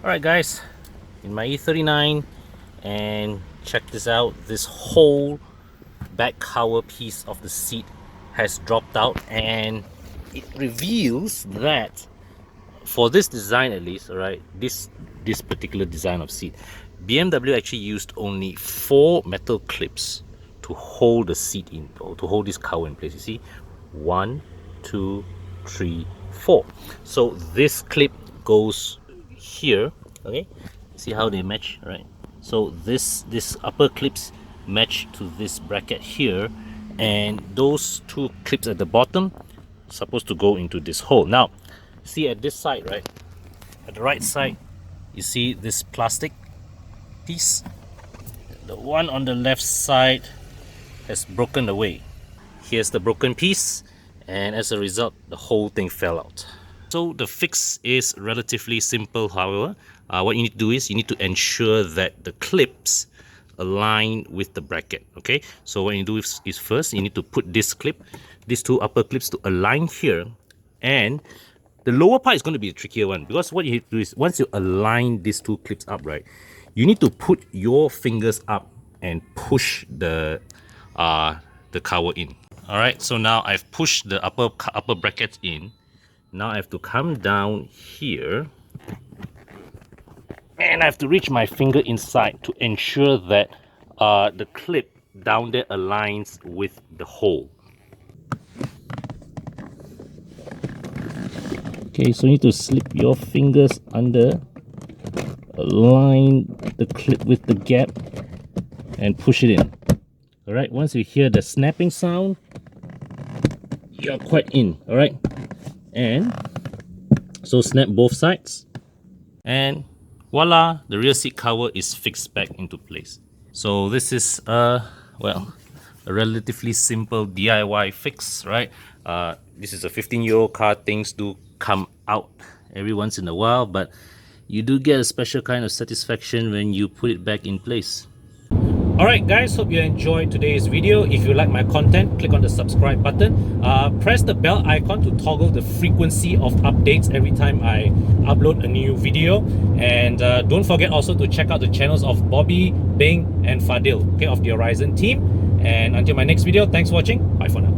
Alright guys, in my E39, and check this out, this whole back cover piece of the seat has dropped out, and it reveals that for this design at least, alright, this particular design of seat, BMW actually used only 4 metal clips to hold the seat in, or to hold this cover in place. You see, 1, 2, 3, 4. So this clip goes here. Okay, see how they match, right? So this upper clips match to this bracket here, and those 2 clips at the bottom supposed to go into this hole. Now see at this side, right, at the right side, you see this plastic piece. The one on the left side has broken away. Here's the broken piece, and as a result the whole thing fell out. So the fix is relatively simple. However, what you need to do is you need to ensure that the clips align with the bracket. Okay, so what you do is first you need to put this clip, these 2 upper clips, to align here, and the lower part is going to be the trickier one, because what you have to do is once you align these 2 clips up, right, you need to put your fingers up and push the cover in. All right, so now I've pushed the upper brackets in. Now I have to come down here, and I have to reach my finger inside to ensure that the clip down there aligns with the hole. Okay, so you need to slip your fingers under, align the clip with the gap, and push it in. All right, once you hear the snapping sound, you're quite in. All right, and so snap both sides, and voila, the rear seat cover is fixed back into place. So this is well, a relatively simple DIY fix, right? This is a 15-year-old car. Things do come out every once in a while, but you do get a special kind of satisfaction when you put it back in place. Alright guys, hope you enjoyed today's video. If you like my content, click on the subscribe button. Press the bell icon to toggle the frequency of updates every time I upload a new video. And don't forget also to check out the channels of Bobby, Bing and Fadil, okay, of the Horizon team. And until my next video, thanks for watching. Bye for now.